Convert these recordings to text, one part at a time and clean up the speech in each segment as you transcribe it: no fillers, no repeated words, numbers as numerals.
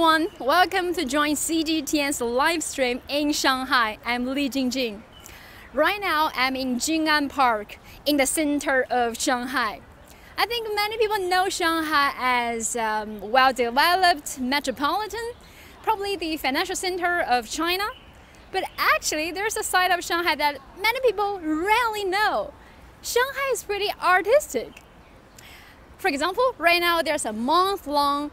everyone, welcome to join CGTN's live stream in Shanghai. I'm Jingjing. Right now I'm in Jing'an Park in the center of Shanghai. I think many people know Shanghai as well-developed metropolitan, probably the financial center of China. But actually there's a side of Shanghai that many people rarely know. Shanghai is pretty artistic. For example, right now there's a month-long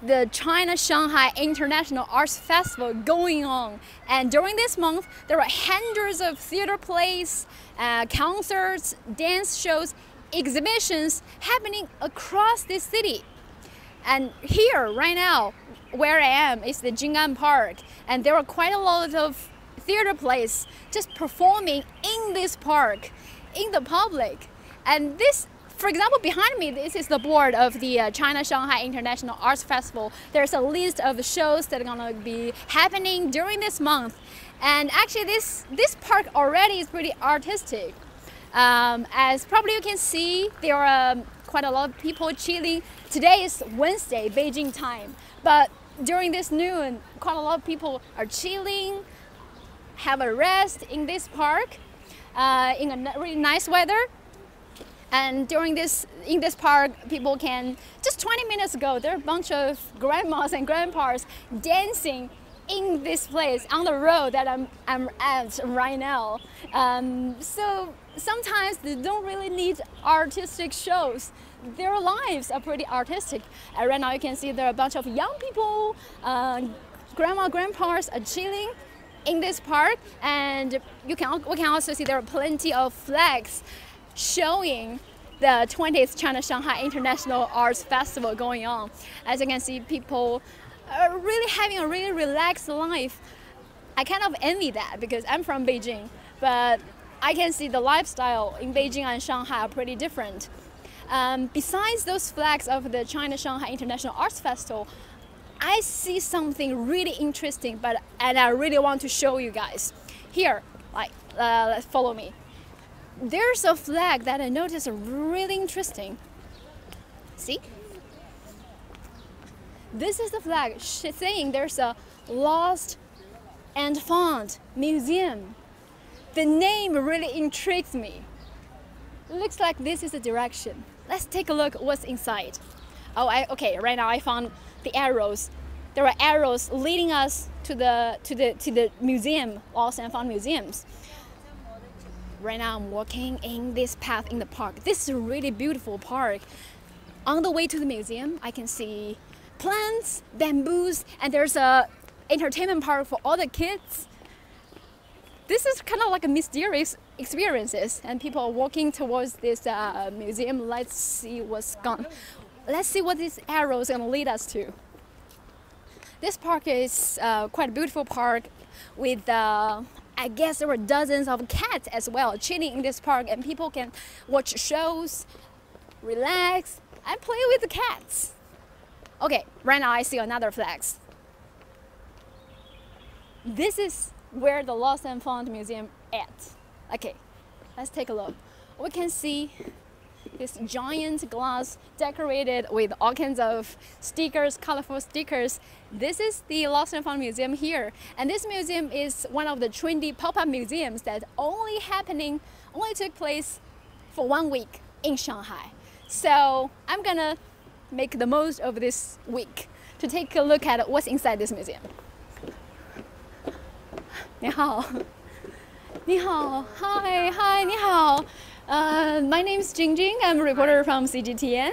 the China-Shanghai International Arts Festival going on. And during this month, there are hundreds of theater plays, concerts, dance shows, exhibitions happening across this city. And here, right now, where I am is the Jing'an Park. And there are quite a lot of theater plays just performing in this park, in the public. And this, for example, behind me, this is the board of the China-Shanghai International Arts Festival. There's a list of shows that are going to be happening during this month. And actually, this park already is pretty artistic. As probably you can see, there are quite a lot of people chilling. Today is Wednesday, Beijing time. But during this noon, quite a lot of people are chilling, have a rest in this park, in a really nice weather. And in this park, people can, just 20 minutes ago, there are a bunch of grandmas and grandpas dancing in this place on the road that I'm at right now. So sometimes they don't really need artistic shows. Their lives are pretty artistic. Right now you can see there are a bunch of young people, grandma, grandpas are chilling in this park. And we can also see there are plenty of flags showing the 20th China-Shanghai International Arts Festival going on. As you can see, people are really having a really relaxed life. I kind of envy that because I'm from Beijing, but I can see the lifestyle in Beijing and Shanghai are pretty different. Besides those flags of the China-Shanghai International Arts Festival, I see something really interesting, and I really want to show you guys. Here, let's follow me. There's a flag that I noticed really interesting. See? This is the flag saying there's a lost and found museum. The name really intrigues me. Looks like this is the direction. Let's take a look what's inside. Okay, right now I found the arrows. There are arrows leading us to the museum, lost and found museums. Right now I'm walking in this path in the park. This is a really beautiful park. On the way to the museum, I can see plants, bamboos, and there's a entertainment park for all the kids. This is kind of like a mysterious experiences, and people are walking towards this museum. Let's see what these arrows are going to lead us to. This park is quite a beautiful park with I guess there were dozens of cats as well chilling in this park, and people can watch shows, relax, and play with the cats. Okay, right now I see another flag. This is where the Lost and Found Museum at. Okay, let's take a look. We can see this giant glass decorated with all kinds of stickers, colorful stickers. This is the Lost and Found Museum here. And this museum is one of the trendy pop-up museums that only took place for 1 week in Shanghai. So I'm gonna make the most of this week to take a look at what's inside this museum. 你好. 你好. Hi, 你好. My name is Jingjing. I'm a reporter from CGTN.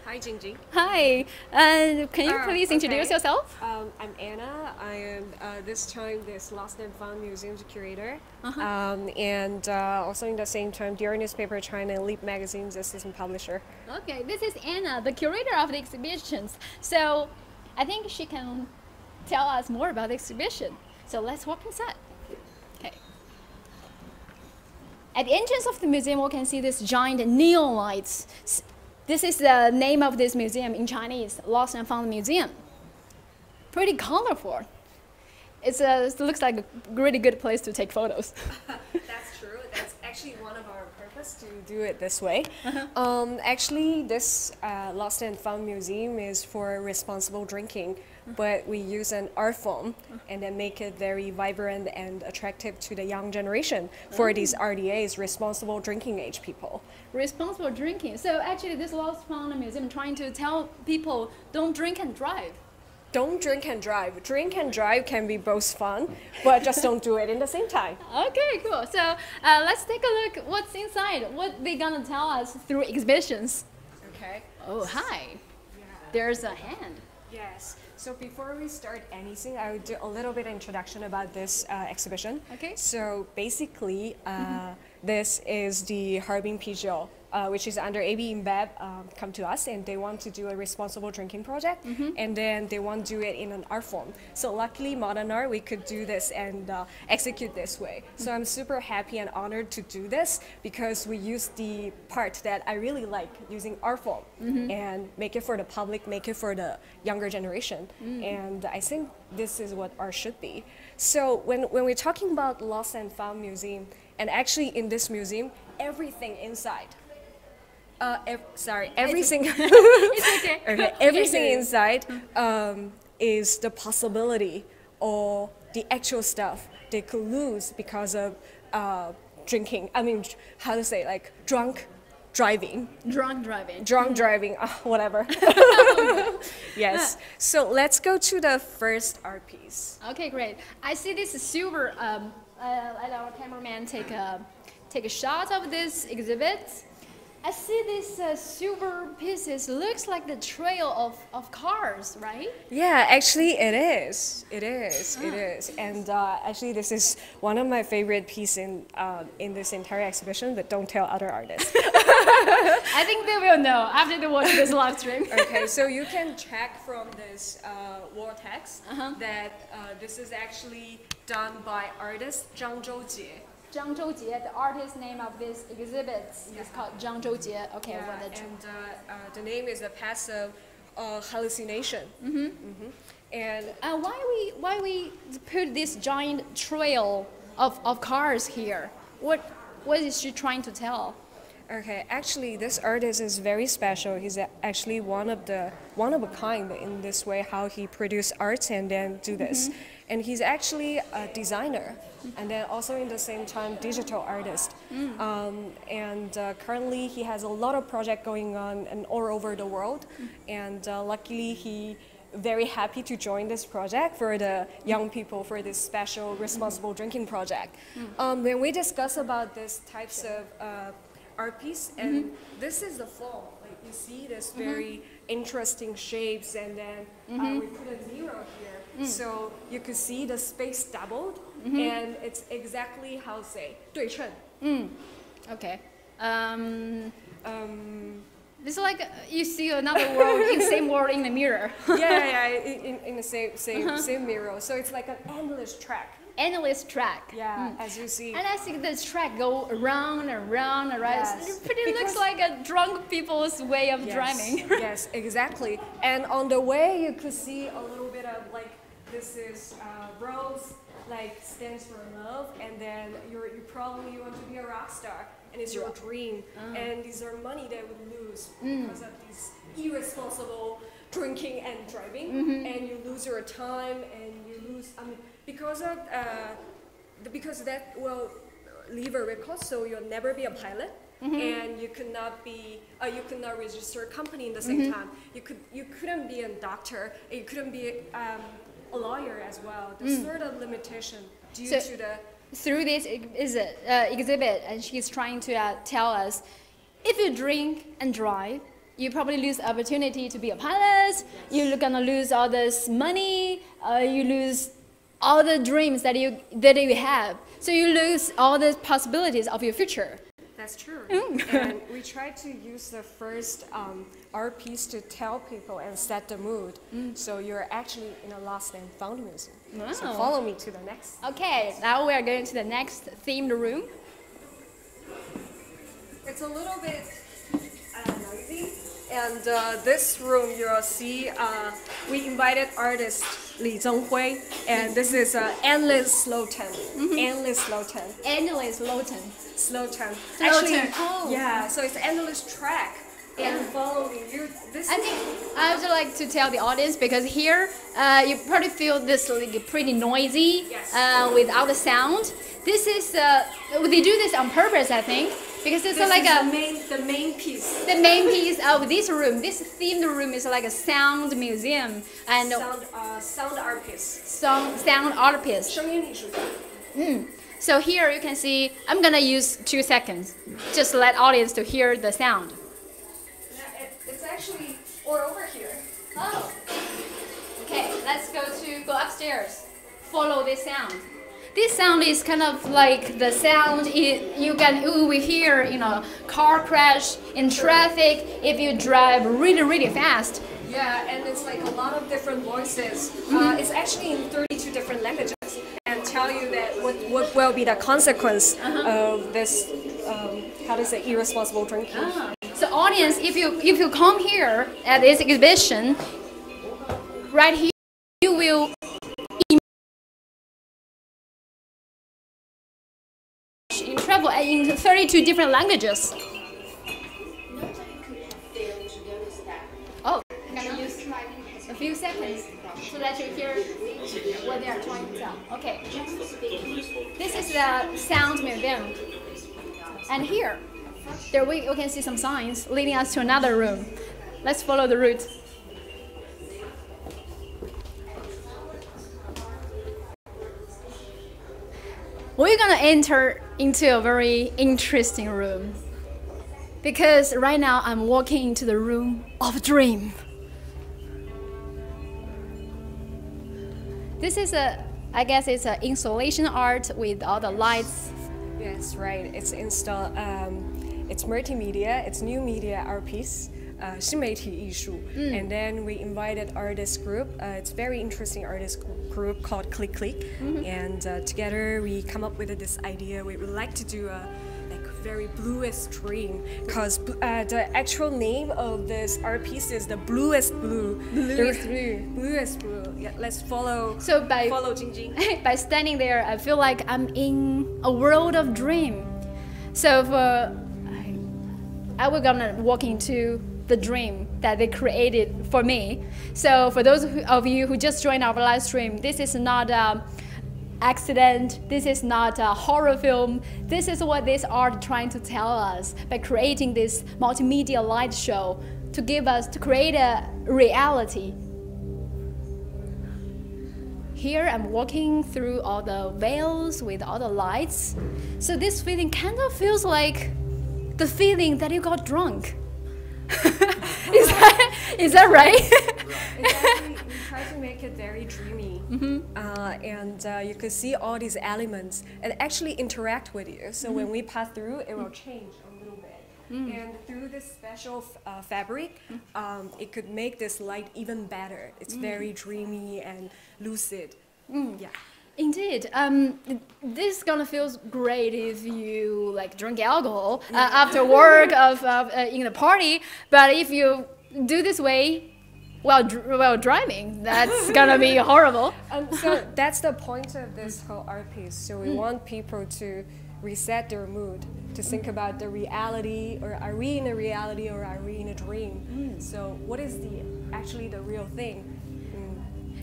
Hi, Jingjing. Hi. Can you please introduce yourself? I'm Anna. I am this Lost and Found Museum's curator. And also in the same time, Dear Newspaper China Leap Magazine's assistant publisher. Okay, this is Anna, the curator of the exhibitions. So I think she can tell us more about the exhibition. So let's walk inside. Okay. At the entrance of the museum, we can see this giant neon lights. This is the name of this museum in Chinese, Lost and Found Museum. Pretty colorful. It looks like a really good place to take photos. That's true. That's actually one of our purposes. us to do it this way. Actually, this Lost and Found Museum is for responsible drinking, but we use an art form and then make it very vibrant and attractive to the young generation for these RDAs, responsible drinking age people. Responsible drinking. So actually this Lost Found Museum trying to tell people don't drink and drive. Don't drink and drive. Drink and drive can be both fun, but just don't do it in the same time. Okay, cool. So let's take a look what's inside, what they're gonna tell us through exhibitions. Okay. Oh, hi. Yeah. There's a hand. Yes. So before we start anything, I will do a little bit of introduction about this exhibition. Okay. So basically, this is the Harbin Pijou, which is under AB InBev, come to us, and they want to do a responsible drinking project, and then they want to do it in an art form. So luckily, modern art, we could do this and execute this way. So I'm super happy and honored to do this because we use the part that I really like, using art form, and make it for the public, make it for the younger generation. And I think this is what art should be. So when we're talking about Lost and Found Museum, and actually in this museum, everything inside, everything. It's okay. Okay, everything inside is the possibility or the actual stuff they could lose because of drinking. I mean, how to say, like drunk driving. Drunk driving. Drunk driving, whatever. Yes. So let's go to the first art piece. Okay, great. I see this silver. Let our cameraman take a shot of this exhibit. I see these silver pieces. Looks like the trail of cars, right? Yeah, actually it is. It is. It is. And actually, this is one of my favorite pieces in this entire exhibition. But don't tell other artists. I think they will know after they watch this live stream. Okay, so you can check from this wall text that this is actually done by artist Zhang Zhoujie. Zhang Zhoujie, the artist name of this exhibit is called Zhang Zhoujie. Okay, Yeah, and the name is a passive hallucination. And why we put this giant trail of cars here? What is she trying to tell? okay, actually, this artist is very special. He's actually one of a kind in this way, how he produce arts and then do this. And he's actually a designer, and then also in the same time digital artist. And currently he has a lot of projects going on and all over the world. And luckily he very happy to join this project for the young people for this special responsible drinking project. When we discuss about this types of art piece, and this is the fall. Like you see this very interesting shapes, and then we put a zero here, so you could see the space doubled, and it's exactly how say 对称. Okay. It's like you see another world in same world in the mirror. yeah, in the same mirror. So it's like an endless track. Endless track. Yeah, as you see. And I think this track go around and around and around. Yes. It pretty looks like a drunk people's way of driving. Yes, exactly. And on the way, you could see a little bit of like, this is rose, like stands for love, and then you probably want to be a rock star, and it's your dream. And these are money that would lose because of these irresponsible drinking and driving, and you lose your time, and you lose. I mean, because that will leave a record, so you'll never be a pilot, and you could not be, you could not register a company in the same time. You couldn't be a doctor, you couldn't be a lawyer as well. There's sort of limitation due to the. Through this exhibit, and she's trying to tell us, if you drink and drive, you probably lose the opportunity to be a pilot. You're gonna lose all this money. You lose all the dreams that you have. So you lose all the possibilities of your future. That's true. And we try to use the first art piece to tell people and set the mood. So you're actually in a lost and found museum. Wow. So follow me to the next. Okay, now we are going to the next themed room. It's a little bit noisy, And this room you'll see we invited artist Li Zhenghui, and this is endless slow tent. Endless slow tent. Endless slow tent. Slow tent. Slow Actually, tent. Oh. yeah. So it's endless track. And following you. I think I would like to tell the audience because here you probably feel this like pretty noisy without the sound. This is they do this on purpose, I think, because it's this like is the main piece. The main piece of this room, this themed room, is like a sound museum and sound art piece. Sound art piece. 声音艺术家. So here you can see. I'm gonna use 2 seconds, just to let audience to hear the sound. It's actually over here. Oh. Okay, let's go upstairs. Follow this sound. This sound is kind of like the sound you will hear in a car crash, in traffic, if you drive really fast. Yeah, and it's like a lot of different voices. It's actually in 32 different languages, and tell you that what will be the consequence of this, how to say, irresponsible drinking. So audience, if you come here at this exhibition, right here, you will in travel in 32 different languages. Oh, I'm gonna use a few seconds so that you hear what they are trying to tell. Okay, this is the sound museum, and here, there we can see some signs leading us to another room. Let's follow the route. We're gonna enter into a very interesting room because right now I'm walking into the room of dream. This is I guess it's an installation art with all the lights. Yes, right. It's installed. It's multimedia. It's new media art piece. 新媒体艺术. And then we invited artist group. It's very interesting artist group called Click Click. And together we come up with this idea. We would like to do a very bluest dream, because the actual name of this art piece is the bluest blue. Bluest blue. Bluest blue. Yeah, let's follow. So follow Jingjing. By standing there, I feel like I'm in a world of dream. So I was gonna walk into the dream that they created for me. So for those of you who just joined our live stream, this is not an accident, this is not a horror film, this is what this art trying to tell us by creating this multimedia light show to create a reality. Here I'm walking through all the veils with all the lights. So this feeling kind of feels like the feeling that you got drunk. Is that right? Exactly. We try to make it very dreamy, and you can see all these elements and actually interact with you. So when we pass through, it will change a little bit. And through this special fabric, it could make this light even better. It's very dreamy and lucid. Yeah. Indeed, this is gonna feel great if you like drink alcohol after work in the party. But if you do this way while driving, that's gonna be horrible. So that's the point of this whole art piece. So we want people to reset their mood, to think about the reality, or are we in a reality or are we in a dream? So what is actually the real thing?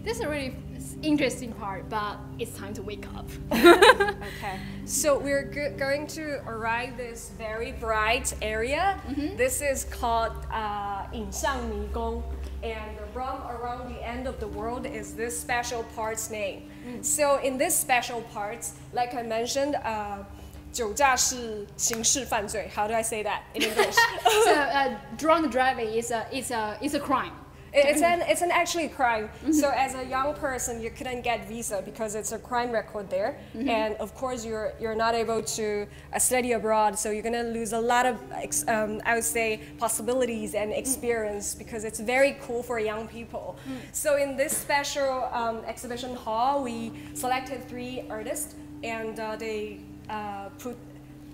This is a really interesting part, but it's time to wake up. Okay, so we're going to arrive this very bright area. This is called 影像迷宫, and the realm around the end of the world is this special part's name. So in this special parts, like I mentioned, 酒驾是刑事犯罪. How do I say that in English? So drunk driving is a crime. It's an actually crime. So as a young person, you couldn't get visa because it's a crime record there, and of course you're not able to study abroad. So you're gonna lose a lot of I would say possibilities and experience, because it's very cool for young people. So in this special exhibition hall, we selected 3 artists, and they put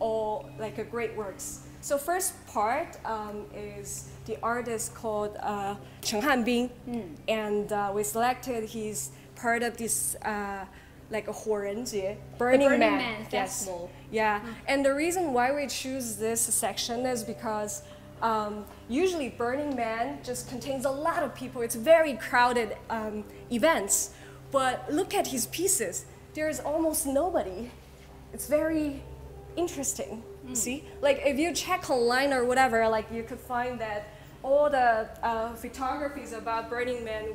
all like great works. So first part is the artist called Jing'an Park, and we selected his part of this like a 火人节, Burning Man festival. Yes. Yeah, and the reason why we choose this section is because usually Burning Man just contains a lot of people. It's very crowded events, but look at his pieces. There's almost nobody. It's very interesting. See, like if you check online or whatever, like you could find that all the photographies about Burning Man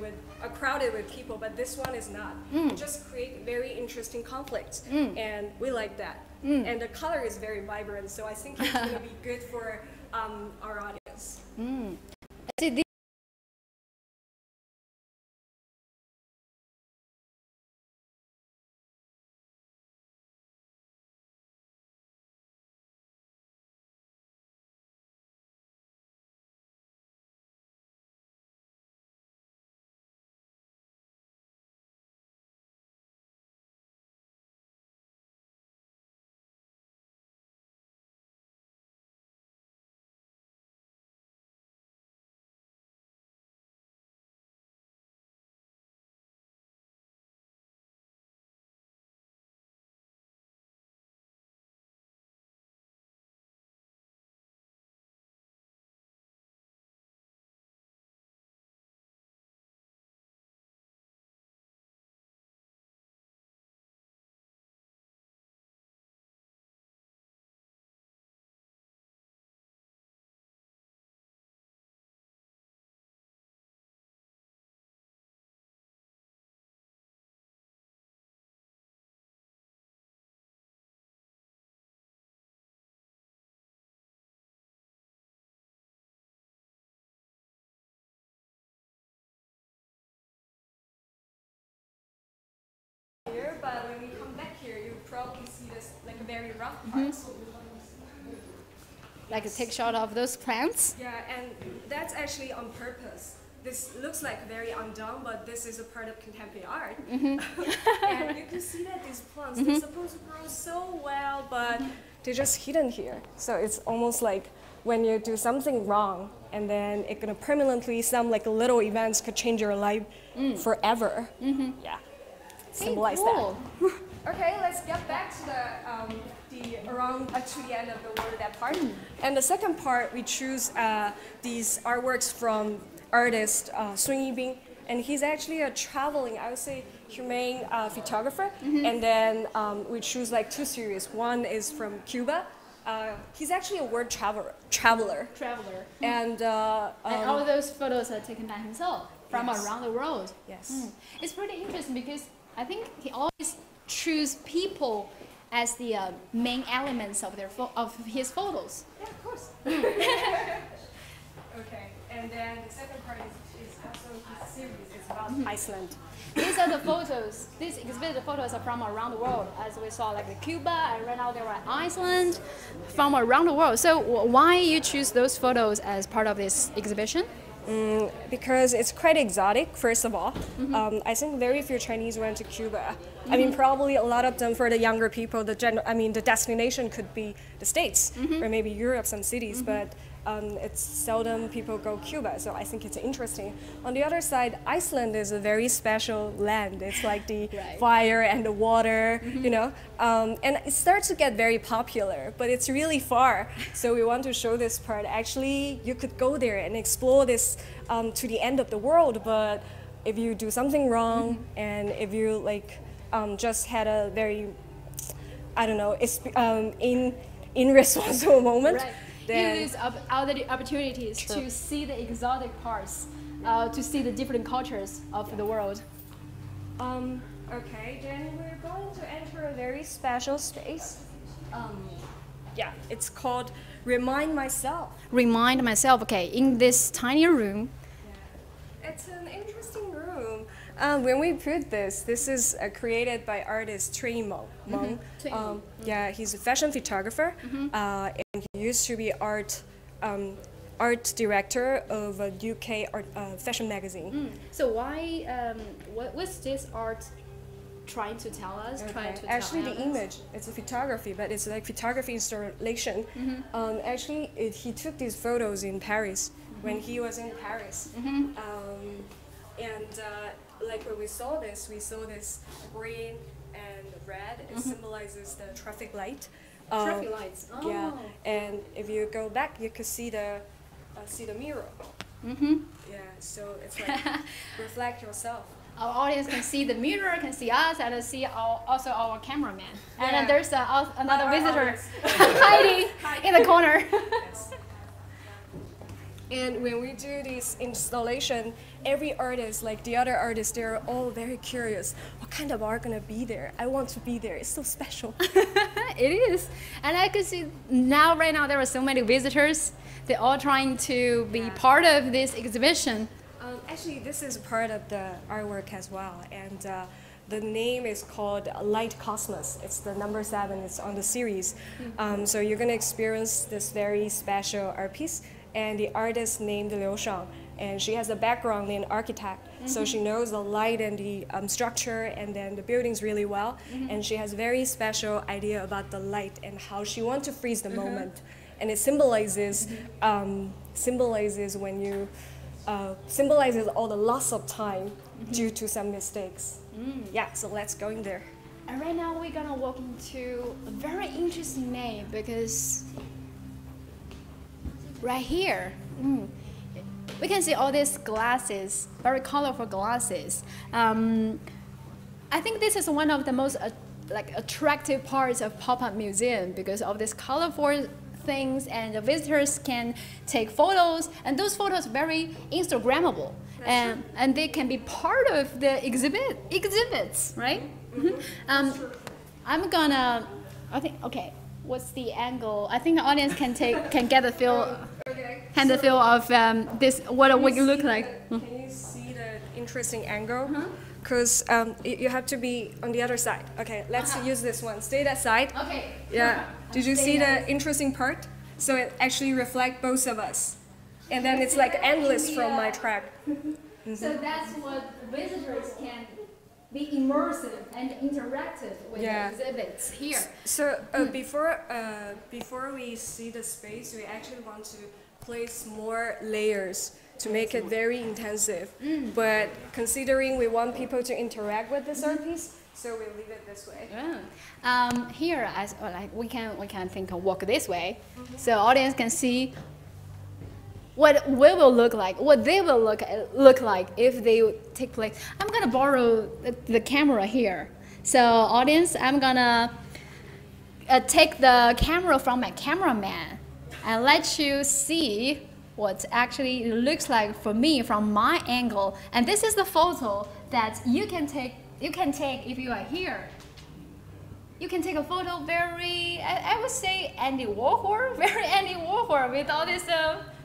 are crowded with people, but this one is not. It just create very interesting conflicts, and we like that. And the color is very vibrant, so I think it's going to be good for our audience. See, But when we come back here, you'll probably see this like a very rough part. like a take shot of those plants. Yeah, and that's actually on purpose. This looks like very undone, but this is a part of contemporary art. And you can see that these plants, they're supposed to grow so well, but they're just hidden here. So it's almost like when you do something wrong, and then it's gonna permanently, some like little events could change your life forever. Yeah, symbolize cool. that. Okay, let's get back to to the end of the word of that part. And the second part, we choose these artworks from artist Sun Yibing, and he's actually a traveling, I would say, humane photographer. And then we choose like two series. One is from Cuba. He's actually a world traveler. And all of those photos are taken by himself from around the world. Yes. It's pretty interesting because I think he always choose people as the main elements of his photos. Yeah, of course. Okay, and then the second part is also his series. It's about Iceland. These are the photos. These exhibited photos are from around the world, as we saw, like the Cuba, and right now they were at Iceland, from around the world. So why you choose those photos as part of this exhibition? Because it's quite exotic, first of all. I think very few Chinese went to Cuba. I mean, probably a lot of them, for the younger people, the destination could be the States or maybe Europe, some cities, but it's seldom people go Cuba, so I think it's interesting. On the other side, Iceland is a very special land. It's like the fire and the water, you know, and it starts to get very popular, but it's really far. So we want to show this part. Actually, you could go there and explore this to the end of the world, but if you do something wrong and if you like just had a very, I don't know, irresponsible moment, you lose other opportunities to see the exotic parts, to see the different cultures of the world. Okay, then we're going to enter a very special space. Yeah, it's called Remind Myself. Remind myself, okay, in this tiny room. Yeah. It's an interesting room. When we put this is created by artist Trey Meng. Yeah, he's a fashion photographer, and he used to be art director of a UK fashion magazine. So why, what's this art trying to tell us? Okay. Actually, the image, it's a photography, but it's like photography installation. Actually, he took these photos in Paris when he was in Paris. Like when we saw this green and red. It symbolizes the traffic light. Traffic lights. Oh. Yeah, and if you go back, you could see the mirror. Yeah, so it's like reflect yourself. Our audience can see the mirror, can see us, and see also our cameraman. Yeah. And then there's another visitor hiding in the corner. Yes. And when we do this installation, every artist, like the other artists, they're all very curious. What kind of art gonna be there? I want to be there. It's so special. It is. And I can see right now, there are so many visitors. They're all trying to be part of this exhibition. Actually, this is part of the artwork as well. And the name is called Light Cosmos. It's the number 7. It's on the series. So you're gonna experience this very special art piece. And the artist named Liu Shang, and she has a background in architect, so she knows the light and the structure and then the buildings really well, and she has very special idea about the light and how she wants to freeze the moment, and it symbolizes when you symbolizes all the loss of time due to some mistakes. Yeah, so let's go in there. And right now we're gonna walk into a very interesting name because right here, we can see all these glasses, very colorful glasses. I think this is one of the most attractive parts of pop-up museum because of these colorful things, and the visitors can take photos, and those photos are very Instagrammable, and they can be part of the exhibits, right? I'm gonna, okay. What's the angle? I think the audience can get the feel, the feel of this. What it would look like. Can you see the interesting angle? Because you have to be on the other side. Okay, let's use this one. Stay that side. Okay. Yeah. Did you see the interesting part? So it actually reflects both of us, and then it's like endless from my track. So that's what visitors can be immersive and interactive with the exhibits here. So before we see the space, we actually want to place more layers to make it very intensive. But considering we want people to interact with this art piece, so we leave it this way. Here, we can think of walk this way, so audience can see what we will look like, what they will look like if they take place. I'm gonna borrow the camera here. So audience, I'm gonna take the camera from my cameraman and let you see what actually it looks like for me from my angle. And this is the photo that you can take if you are here. You can take a photo very, I would say Andy Warhol, very Andy Warhol with all these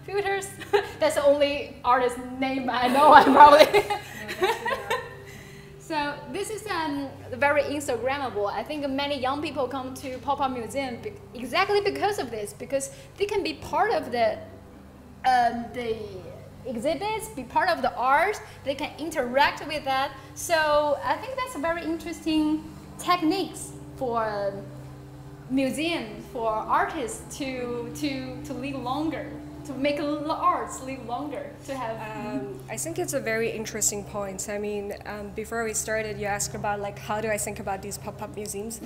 filters. That's the only artist name I know, probably. So this is very Instagrammable. I think many young people come to pop-up museum exactly because of this, because they can be part of the exhibits, be part of the art. They can interact with that. So I think that's a very interesting techniques for museums, for artists to live longer, to make arts live longer, to have. I think it's a very interesting point. I mean, before we started, you asked about like how do I think about these pop-up museums.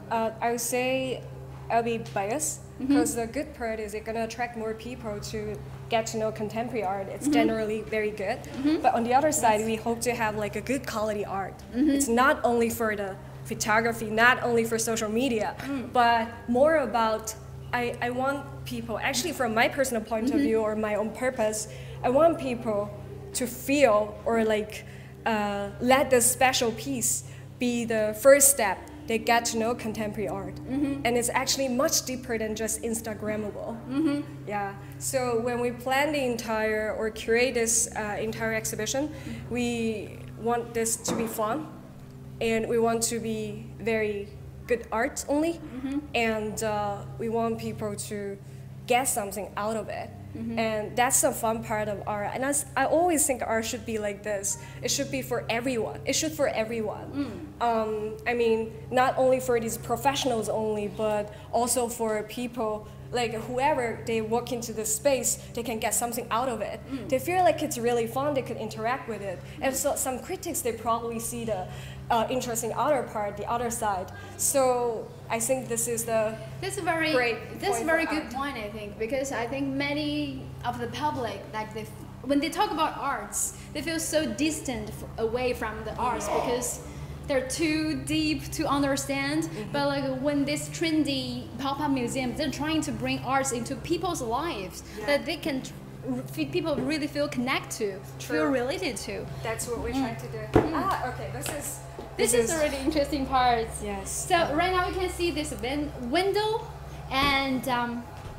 I would say I'll be biased because the good part is it's gonna attract more people to get to know contemporary art. It's generally very good. But on the other side, we hope to have like a good quality art. It's not only for the photography, not only for social media, but more about I want people, actually from my personal point of view or my own purpose, I want people to feel or like let this special piece be the first step they get to know contemporary art. And it's actually much deeper than just Instagrammable. Yeah. So when we plan the entire or curate this entire exhibition, we want this to be fun, and we want to be very good art only, and we want people to get something out of it. And that's the fun part of art. And I always think art should be like this. It should be for everyone. It should for everyone. I mean, not only for these professionals only, but also for people like whoever they walk into the space, they can get something out of it. They feel like it's really fun, they could interact with it. And so some critics, they probably see the interesting other part, the other side. So I think this is the That's a very great that's a point very for good art. point, I think, because I think many of the public, like when they talk about arts, they feel so distant away from the arts because they're too deep to understand. But like when this trendy pop-up museum, they're trying to bring arts into people's lives that they can people really feel connected to, feel related to. That's what we try to do. Okay, This is a really interesting part. Yes. So right now we can see this window, and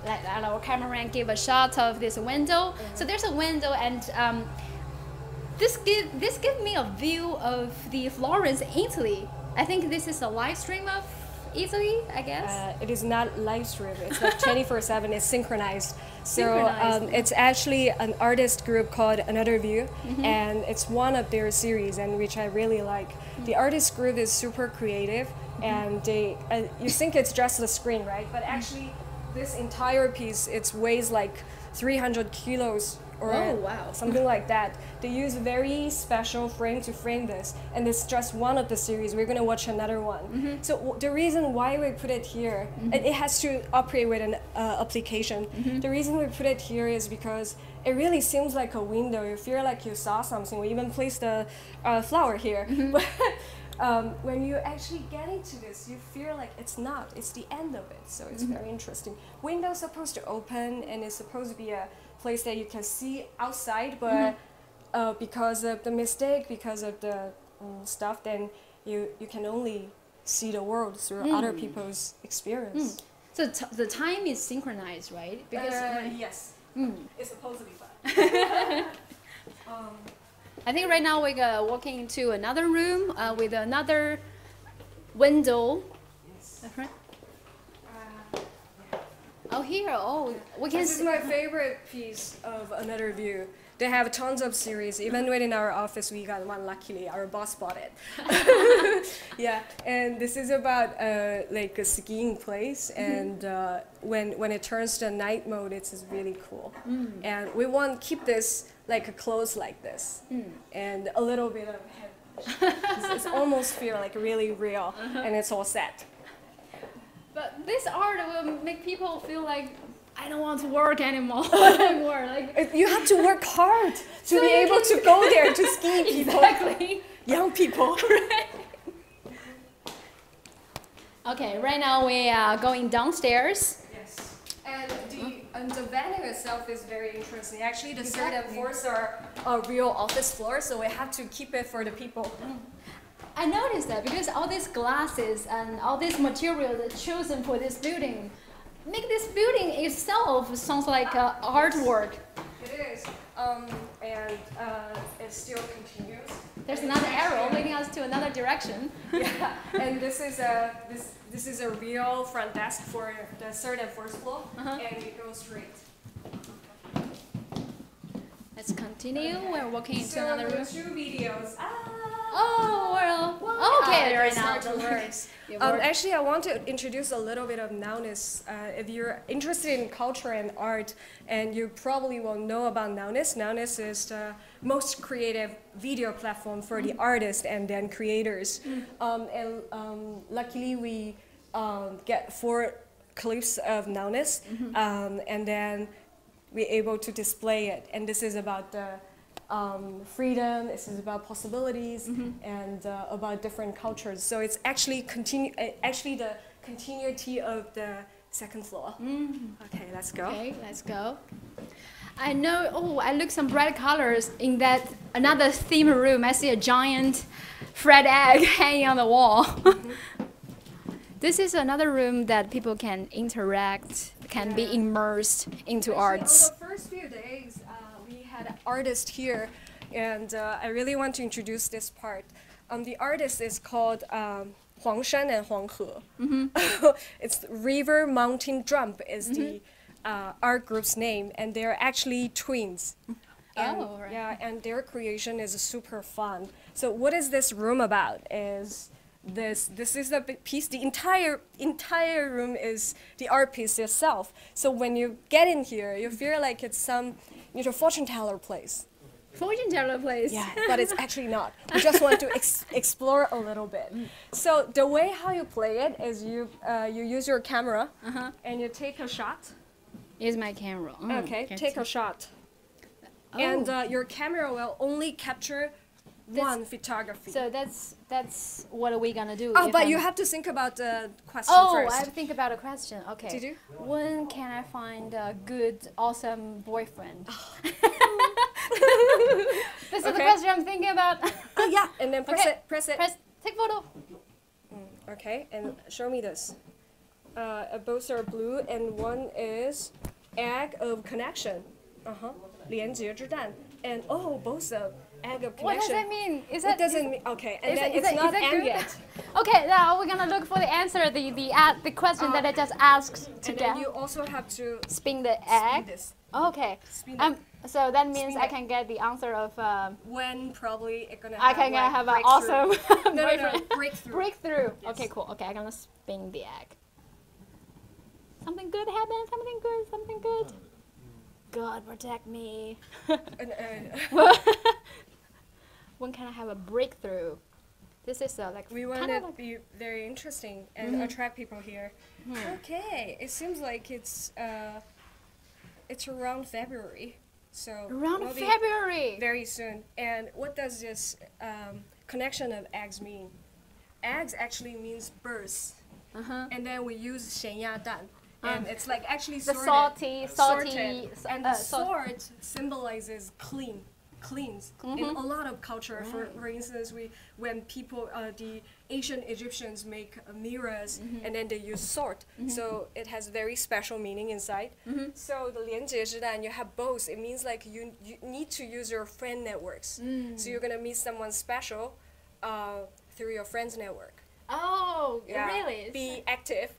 let our cameraman give a shot of this window. So there's a window, and this give me a view of the Florence, Italy. I think this is a live stream of Italy, I guess. It is not live stream. It's like 24/7. It's synchronized. So Synchronized. it's actually an artist group called Another View, and it's one of their series, and which I really like. The artist group is super creative, and they you think it's just the screen, right? But actually, this entire piece it weighs like 300 kilos. Or wow. something like that. They use a very special frame to frame this, and it's just one of the series. We're gonna watch another one. So the reason why we put it here, it has to operate with an application. The reason we put it here is because it really seems like a window. You feel like you saw something. We even placed a flower here. But when you actually get into this, you feel like it's not. It's the end of it. So it's very interesting. Window's supposed to open, and it's supposed to be a place that you can see outside, but because of the mistake, because of the stuff, then you can only see the world through other people's experience. So the time is synchronized, right? Because Yes, it's supposed to be fun. I think right now we're walking into another room with another window. Yes. Oh, here. Oh, we can This is see. my favorite piece of Another View. They have tons of series. Even within our office, we got one. Luckily, our boss bought it. Yeah, and this is about like a skiing place, and when it turns to night mode, it's really cool. And we want to keep this like close like this, and a little bit of head. It's almost feel like really real, and it's all set. But this art will make people feel like I don't want to work anymore. Like You have to work hard to So be you able can- to go there to ski, people. exactly. Young people. Okay, right now we are going downstairs. Yes. And the venue itself is very interesting. Actually, the third and fourth are real office floors, so we have to keep it for the people. I noticed that because all these glasses and all this material that's chosen for this building make this building itself sounds like artwork. It is. And it still continues. There's another arrow leading us to another direction. Yeah. And this is a real front desk for the third and fourth floor, and we go straight. Let's continue. We're walking into So another the room. 2 videos. Oh, well, okay, right now. Start to work. Actually, I want to introduce a little bit of Nowness. If you're interested in culture and art, and you probably will know about Nowness. Nowness is the most creative video platform for the artists and then creators. Luckily, we get 4 clips of Nowness, and then we're able to display it. And this is about the freedom, this is about possibilities, and about different cultures. So it's actually the continuity of the second floor. Okay, let's go. Okay, let's go. I know, I look some bright colors in that another theme room. I see a giant Fred egg hanging on the wall. This is another room that people can interact, can be immersed into arts. On the first few days, we had artists here, and I really want to introduce this part. The artist is called Huangshan and Huanghe. It's river mountain jump is the art group's name, and they're actually twins. Oh, right. Yeah, and their creation is super fun. So what is this room about? Is this is the big piece? The entire room is the art piece itself. So when you get in here, you feel like it's some fortune teller place. Fortune teller place. Yeah, but it's actually not. We just want to explore a little bit. So the way how you play it is you use your camera and you take a shot. Here's my camera. Oh, Okay, can't take see. a shot. Oh. And your camera will only capture one photography. So that's what are we gonna do? Oh, if but I'm- you have to think about the question Oh, first. I have to think about a question. Okay. Did you? When can I find a good, awesome boyfriend? This is the Okay. question I'm thinking about. Oh yeah, and then press Okay, it, press it. take photo. Okay, and show me this. Both are blue, and one is egg of connection. 连结之蛋. And oh, both of egg of connection. What does that mean? Is It that doesn't mean okay, and is then it- it's is it- not is it egg good? yet. Okay, now we're gonna look for the answer, the question that I just asked to And get. then you also have to Spin the spin egg. this. Okay. Spin it. So that means Spin I it. can get the answer of. When probably it's gonna. I can like have an breakthrough. awesome No, boyfriend. breakthrough. Breakthrough. Yes. Okay, cool. Okay, I'm gonna spin the egg. Something good happened. Something good. Something good. God protect me. When can I have a breakthrough? This is like We kind want of it to like be very interesting and attract people here. Okay, it seems like it's around February, so around we'll be February. very soon. And what does this connection of eggs mean? Eggs actually means birds, and then we use 咸鸭蛋, and it's like actually The sorted, salty, sorted. And the salt. sort symbolizes cleans in a lot of culture. For instance, when people the ancient Egyptians make mirrors and then they use salt, so it has very special meaning inside. So the 连结之蛋, you have both. It means like you need to use your friend networks. So you're gonna meet someone special through your friends network. Oh, Yeah. really? Be active.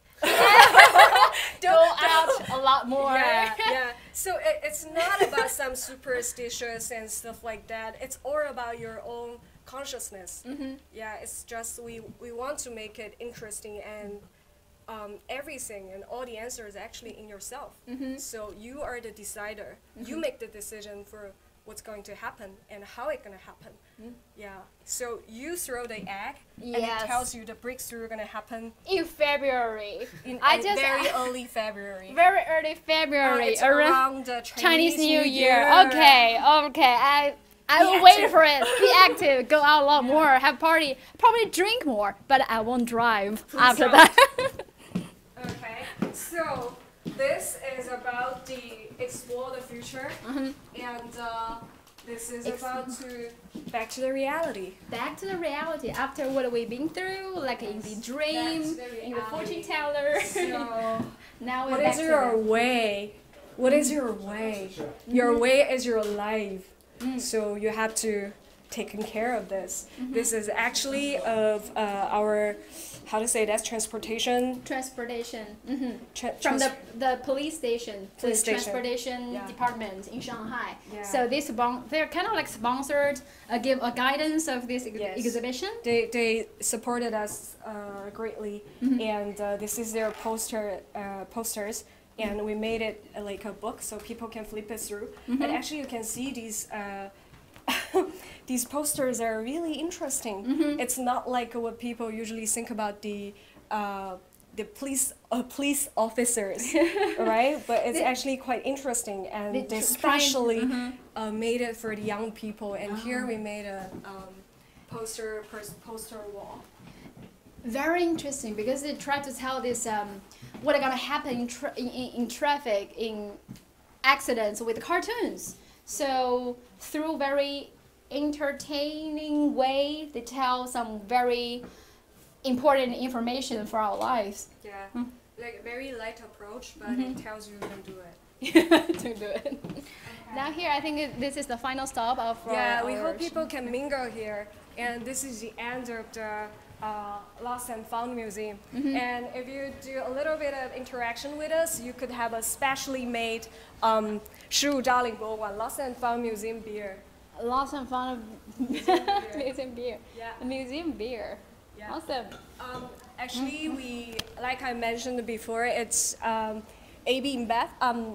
Go out a lot more. Yeah, yeah. So it's not about some superstitious and stuff like that. It's all about your own consciousness. Yeah, it's just we want to make it interesting and everything and all the answers actually in yourself. So you are the decider. You make the decision for what's going to happen and how it's going to happen. Yeah. So you throw the egg and it Yes. tells you the breakthrough going to happen In February. in I just very early February. very early February. It's around the Chinese New Year. Okay, okay. I will wait active. for it. Be active. Go out a lot more. Have party. Probably drink more. But I won't drive after don't. that. Okay, so this is about the explore the future, and this is about to back to the reality. Back to the reality. After what we've been through, like in the dream, Back to the in the fortune reality. teller. So, Now we're what back is to your the- way? What is your way? Your way is your life. So you have to take care of this. This is actually of our, how to say that, transportation. transportation. From From the police station to Police the station. transportation Yeah. department in Shanghai. Yeah. So they're kind of like sponsored, give a guidance of this Yes. exhibition. They supported us greatly, and this is their posters, and we made it like a book so people can flip it through. And actually, you can see these. These posters are really interesting. It's not like what people usually think about the police officers, right? But it's actually quite interesting, and They they try and- especially made it for the young people. And here we made a poster wall. Very interesting because they try to tell this what are gonna happen in traffic, in accidents with cartoons. So through very entertaining way, they tell some very important information for our lives. Yeah, like very light approach, but it tells you to do it. To do it. Now here, I think this is the final stop of Yeah, we hope people can mingle here. And this is the end of the Lost and Found Museum. And if you do a little bit of interaction with us, you could have a specially made 失物招领博物馆 Lost and Found Museum beer. Lost and Found museum beer. Yeah. Museum beer. Yeah. Awesome. Actually, we, like I mentioned before, it's AB InBev,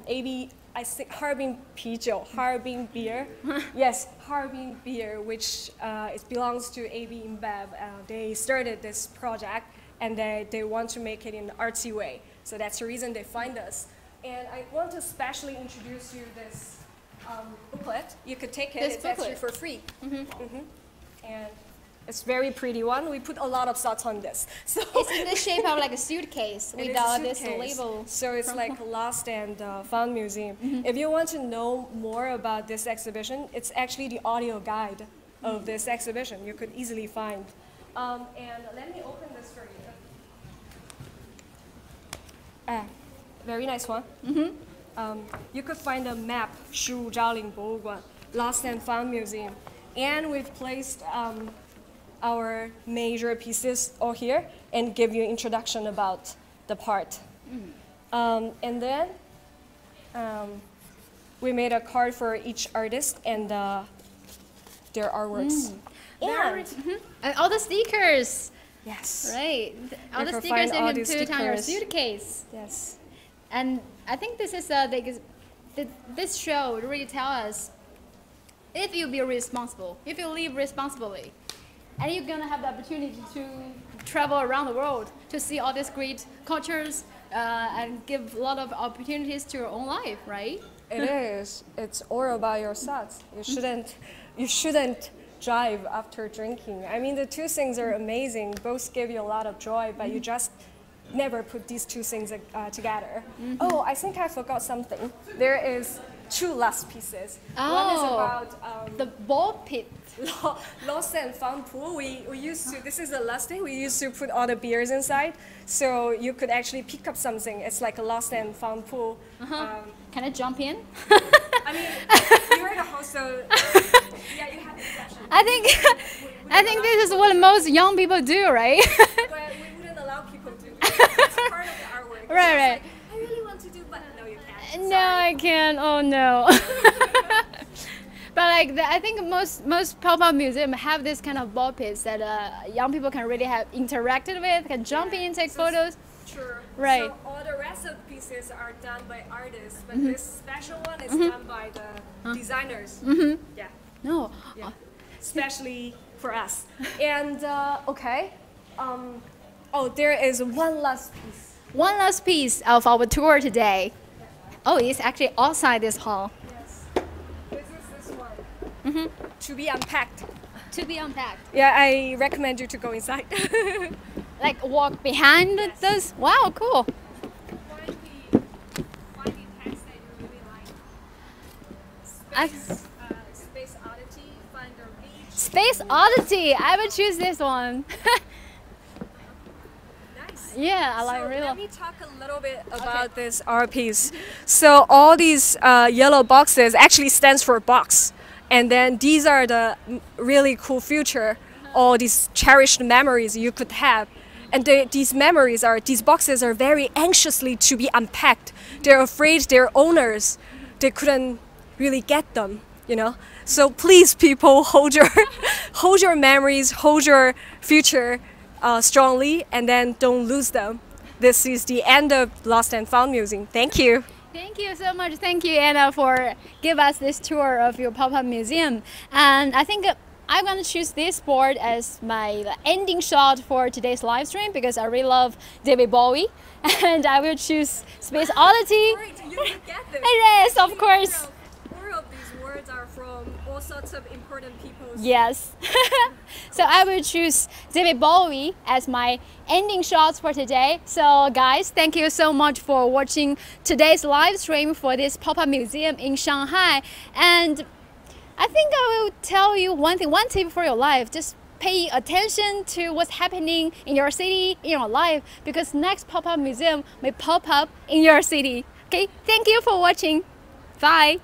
AB, I think Harbin Pijiu, Harbin beer. Yes, Harbin beer, which it belongs to AB InBev. They started this project and they want to make it in an artsy way. So that's the reason they find us. And I want to specially introduce you this booklet. You could take it, This it's booklet. actually for free. And it's very pretty one. We put a lot of thoughts on this. So It's in the shape of like a suitcase it is a without this suitcase. label. So it's like Lost and Found Museum. If you want to know more about this exhibition, it's actually the audio guide of this exhibition. You could easily find. And let me open this for you. Very nice one. You could find a map, 失物招领博物馆 Lost and Found Museum. And we've placed our major pieces all here and give you introduction about the part. And then we made a card for each artist and their artworks. And all the stickers. Yes. Right. All You the can stickers find you all can these put on your stickers. suitcase. Yes. And I think this is this show would really tell us if you be responsible, if you live responsibly, and you're gonna have the opportunity to travel around the world to see all these great cultures and give a lot of opportunities to your own life, right? It is. It's all about yourself. You shouldn't drive after drinking. I mean, the two things are amazing. Both give you a lot of joy, but you just never put these two things together. Oh, I think I forgot something. There is two last pieces. One is about the ball pit. Lost and Found pool. We used to, this is the last thing, we used to put all the beers inside, so you could actually pick up something. It's like a Lost and Found pool. Can I jump in? I mean, you're the host, so yeah, you have the session. I think this is what most young people do, right? But we wouldn't allow people to. It's part of the artwork. Right. Like, I really want to do, but no, you can't. No, I can't. Oh no. But like I think most pop-up museums have this kind of ball pits that young people can really have interacted with, can jump in, take photos. True. Right. So all the rest of the pieces are done by artists, but this special one is done by the designers. Yeah. No. Yeah. Especially for us. And okay. Oh, there is one last piece. One last piece of our tour today. Oh, it's actually outside this hall. Yes. This is this one. To be unpacked. To be unpacked. Yeah, I recommend you to go inside. Like walk behind this. Wow, cool. Find the text that you really like. Space Oddity, Find the Beach. Space Oddity. I would choose this one. Nice. Yeah, I like So really. let me talk a little bit about this art piece. So all these yellow boxes actually stands for box. And then these are the really cool future, all these cherished memories you could have. And these boxes are very anxiously to be unpacked. They're afraid their owners, they couldn't really get them, you know? So please, people, hold your memories, hold your future strongly, and then don't lose them. This is the end of Lost and Found Museum. Thank you. Thank you so much. Thank you, Anna, for give us this tour of your pop-up museum. And I think I'm going to choose this board as my ending shot for today's live stream because I really love David Bowie. And I will choose Space Oddity. Great, you will get this. Yes, of course. More of these words are from all sorts of important people. Yes. So I will choose David Bowie as my ending shots for today. So guys, thank you so much for watching today's live stream for this pop-up museum in Shanghai. And I think I will tell you one tip for your life. Just pay attention to what's happening in your city, in your life, because next pop-up museum may pop up in your city. Okay, thank you for watching. Bye.